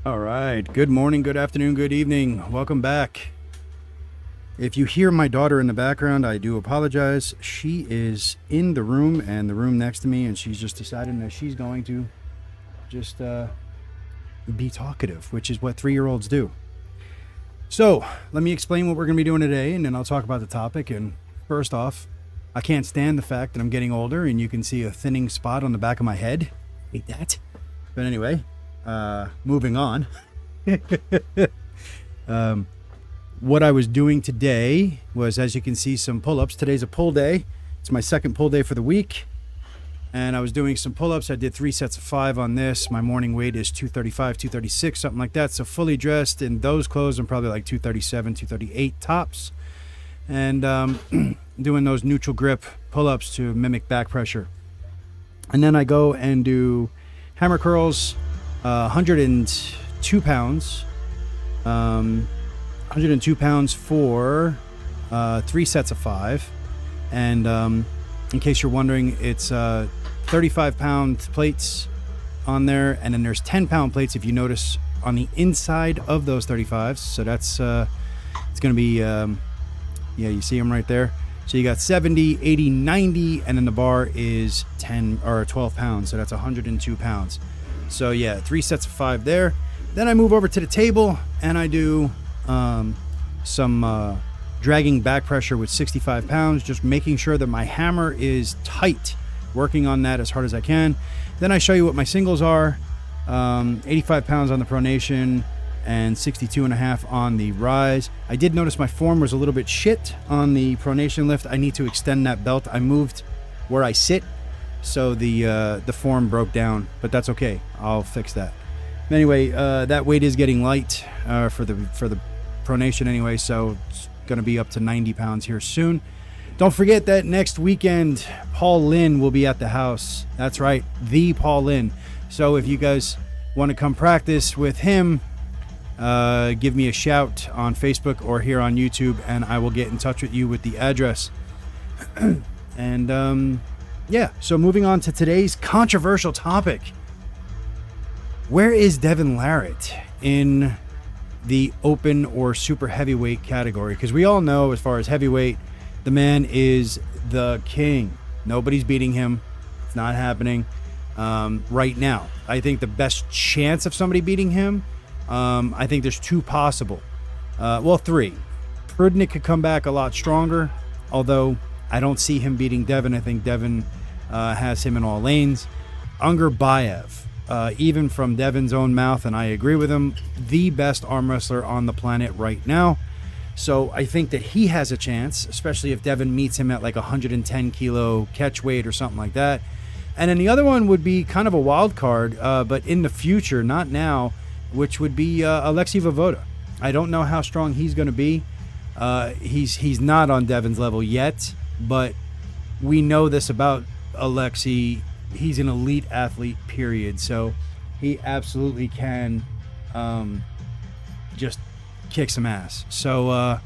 All right. Good morning, good afternoon, good evening. Welcome back. If you hear my daughter in the background, I do apologize. She is in the room and the room next to me, and she's just deciding that she's going to just be talkative, which is what 3-year-olds do. So let me explain what we're going to be doing today, and then I'll talk about the topic. And first off, I can't stand the fact that I'm getting older, and you can see a thinning spot on the back of my head. Hate that. But anyway, moving on. What I was doing today was, as you can see, some pull-ups. Today's a pull day. It's my second pull day for the week. And I was doing some pull-ups. I did 3 sets of 5 on this. My morning weight is 235, 236, something like that. So fully dressed in those clothes, I'm probably like 237, 238 tops. And doing those neutral grip pull-ups to mimic back pressure. And then I go and do hammer curls, 102 pounds. 102 pounds for 3 sets of 5. And in case you're wondering, it's 35-pound plates on there, and then there's 10-pound plates if you notice on the inside of those 35s. So that's it's going to be yeah, you see them right there. So you got 70, 80, 90, and then the bar is 10 or 12 pounds. So that's 102 pounds. So yeah, 3 sets of 5 there. Then I move over to the table and I do some dragging back pressure with 65 pounds, just making sure that my hammer is tight, working on that as hard as I can. Then I show you what my singles are, 85 pounds on the pronation and 62.5 on the rise. I did notice my form was a little bit shit on the pronation lift. I need to extend that belt. I moved where I sit, so the form broke down, but that's okay. I'll fix that. Anyway, that weight is getting light for the pronation anyway, so it's going to be up to 90 pounds here soon. Don't forget that next weekend, Paul Lynn will be at the house. That's right, the Paul Lynn. So if you guys want to come practice with him, give me a shout on Facebook or here on YouTube, and I will get in touch with you with the address. And yeah, so moving on to today's controversial topic. Where is Devin Larratt in the open or super heavyweight category? Because we all know, as far as heavyweight, the man is the king. Nobody's beating him. It's not happening right now. I think the best chance of somebody beating him, I think there's 2 possible. Well, 3. Prudnik could come back a lot stronger, although I don't see him beating Devin. I think Devin has him in all lanes. Unger Bayev. Even from Devin's own mouth, and I agree with him, the best arm wrestler on the planet right now. So I think that he has a chance, especially if Devin meets him at like 110 kilo catch weight or something like that. And then the other one would be kind of a wild card, but in the future, not now, which would be Alexei Vovoda. I don't know how strong he's going to be. He's not on Devin's level yet, but we know this about Alexei. He's an elite athlete, period. So he absolutely can just kick some ass. So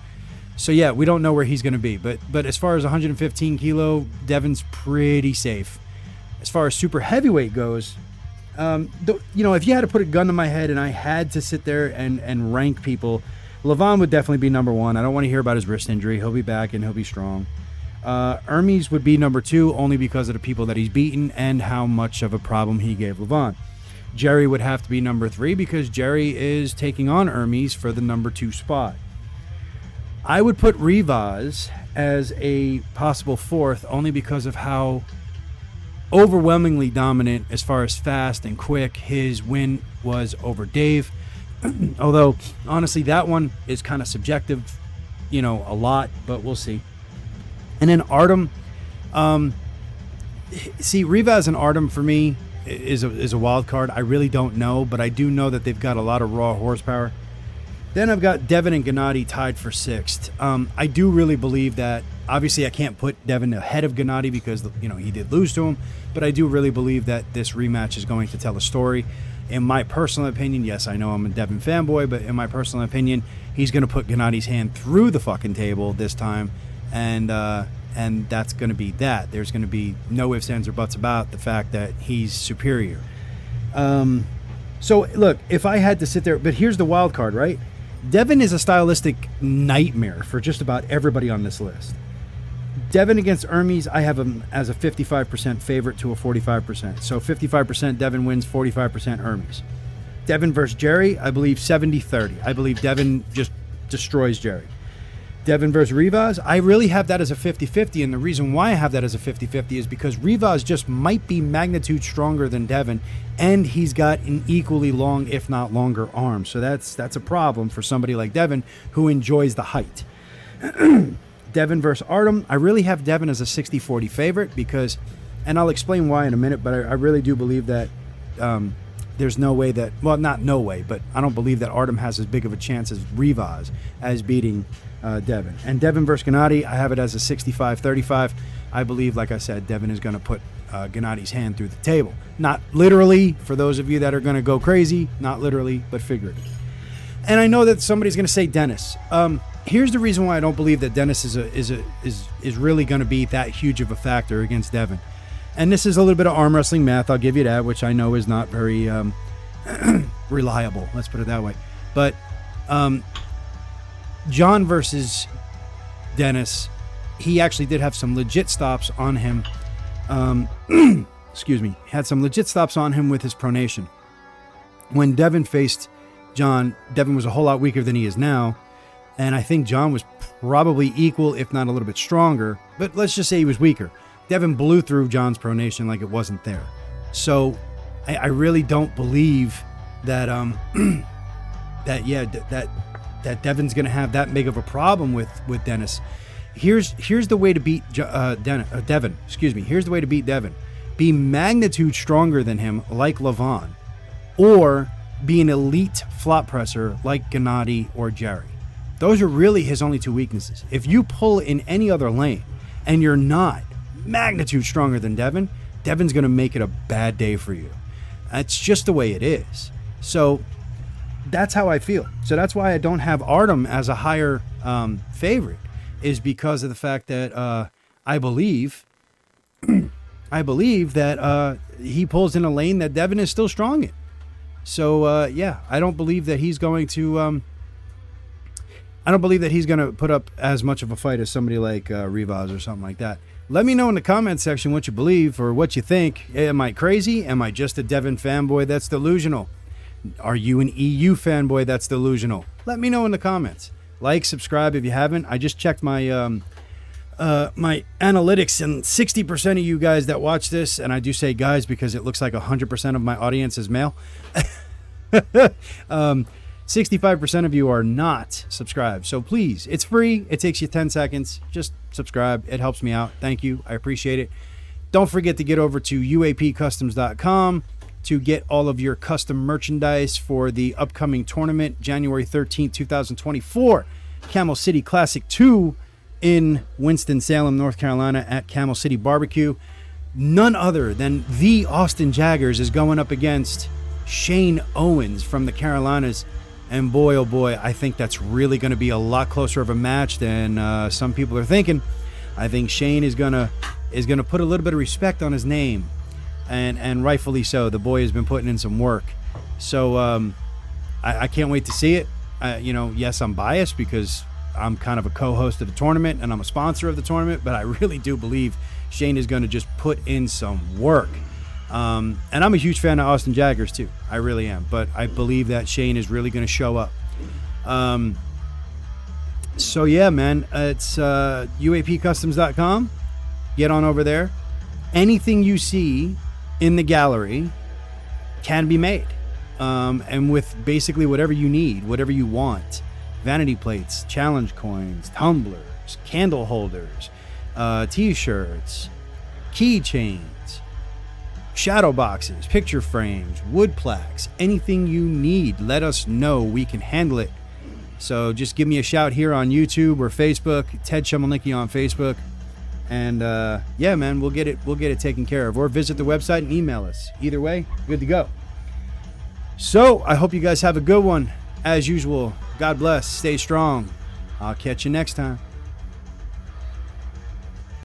yeah, we don't know where he's going to be. But as far as 115 kilo, Devin's pretty safe. As far as super heavyweight goes, if you had to put a gun to my head and I had to sit there and rank people, Levon would definitely be number 1. I don't want to hear about his wrist injury. He'll be back and he'll be strong. Hermes would be number 2, only because of the people that he's beaten and how much of a problem he gave Levon. Jerry would have to be number 3 because Jerry is taking on Hermes for the number 2 spot. I would put Rivas as a possible 4th, only because of how overwhelmingly dominant as far as fast and quick his win was over Dave. Although, honestly, that one is kind of subjective, a lot, but we'll see. And then Artem, see, Rivas and Artem for me is a wild card. I really don't know, but I do know that they've got a lot of raw horsepower. Then I've got Devin and Gennady tied for 6th. I do really believe that. Obviously, I can't put Devin ahead of Gennady because he did lose to him, but I do really believe that this rematch is going to tell a story. In my personal opinion, yes, I know I'm a Devin fanboy, but in my personal opinion, he's going to put Gennady's hand through the fucking table this time. And that's going to be that. There's going to be no ifs, ands, or buts about the fact that he's superior. So look, if I had to sit there, but here's the wild card, right? Devin is a stylistic nightmare for just about everybody on this list. Devin against Hermes, I have him as a 55% favorite to a 45%. So 55% Devin wins, 45% Hermes. Devin versus Jerry, I believe 70-30. I believe Devin just destroys Jerry. Devin versus Rivas, I really have that as a 50-50, and the reason why I have that as a 50-50 is because Rivas just might be magnitude stronger than Devin, and he's got an equally long, if not longer, arm. So that's a problem for somebody like Devin who enjoys the height. Devin versus Artem, I really have Devin as a 60-40 favorite because, and I'll explain why in a minute, but I really do believe that there's no way that, well, not no way, but I don't believe that Artem has as big of a chance as Rivas as beating Devin. And Devin versus Gennady, I have it as a 65-35. I believe, like I said, Devin is going to put Gennady's hand through the table. Not literally, for those of you that are going to go crazy, not literally, but figuratively. And I know that somebody's going to say Dennis. Here's the reason why I don't believe that Dennis is really going to be that huge of a factor against Devin. And this is a little bit of arm wrestling math, I'll give you that, which I know is not very reliable, let's put it that way. But John versus Dennis, he actually did have some legit stops on him. Excuse me, had some legit stops on him with his pronation. When Devin faced John, Devin was a whole lot weaker than he is now. And I think John was probably equal, if not a little bit stronger. But let's just say he was weaker. Devin blew through John's pronation like it wasn't there. So I really don't believe that that Devin's going to have that big of a problem with Dennis. Here's the way to beat Devin. Excuse me. Here's the way to beat Devin. Be magnitude stronger than him, like Levon, or be an elite flop presser like Gennady or Jerry. Those are really his only two weaknesses. If you pull in any other lane and you're not magnitude stronger than Devin, Devin's going to make it a bad day for you. That's just the way it is. So that's how I feel. So that's why I don't have Artem as a higher favorite, is because of the fact that I believe that he pulls in a lane that Devin is still strong in. So yeah, I don't believe that he's going to put up as much of a fight as somebody like Rivas or something like that. Let me know in the comment section what you believe or what you think. Am I crazy? Am I just a Devin fanboy that's delusional? Are you an EU fanboy that's delusional? Let me know in the comments. Like, subscribe if you haven't. I just checked my my analytics, and 60% of you guys that watch this, and I do say guys because it looks like 100% of my audience is male. 65% of you are not subscribed. So please, it's free. It takes you 10 seconds. Just subscribe. It helps me out. Thank you. I appreciate it. Don't forget to get over to uapcustoms.com to get all of your custom merchandise for the upcoming tournament, January 13th, 2024, Camel City Classic 2 in Winston-Salem, North Carolina at Camel City Barbecue. None other than the Austin Jaggers is going up against Shane Owens from the Carolinas. And boy, oh boy, I think that's really going to be a lot closer of a match than some people are thinking. I think Shane is gonna put a little bit of respect on his name, and rightfully so. The boy has been putting in some work, so I can't wait to see it. Yes, I'm biased because I'm kind of a co-host of the tournament and I'm a sponsor of the tournament, but I really do believe Shane is going to just put in some work. And I'm a huge fan of Austin Jaggers too. I really am. But I believe that Shane is really going to show up. So yeah, man, it's uapcustoms.com. Get on over there. Anything you see in the gallery can be made. And with basically whatever you need, whatever you want. Vanity plates, challenge coins, tumblers, candle holders, t-shirts, keychains, shadow boxes, picture frames, wood plaques, anything you need, let us know. We can handle it. So just give me a shout here on YouTube or Facebook, Ted Shumelnicki on Facebook. And yeah, man, we'll get it taken care of. Or visit the website and email us. Either way, good to go. So I hope you guys have a good one. As usual, God bless. Stay strong. I'll catch you next time.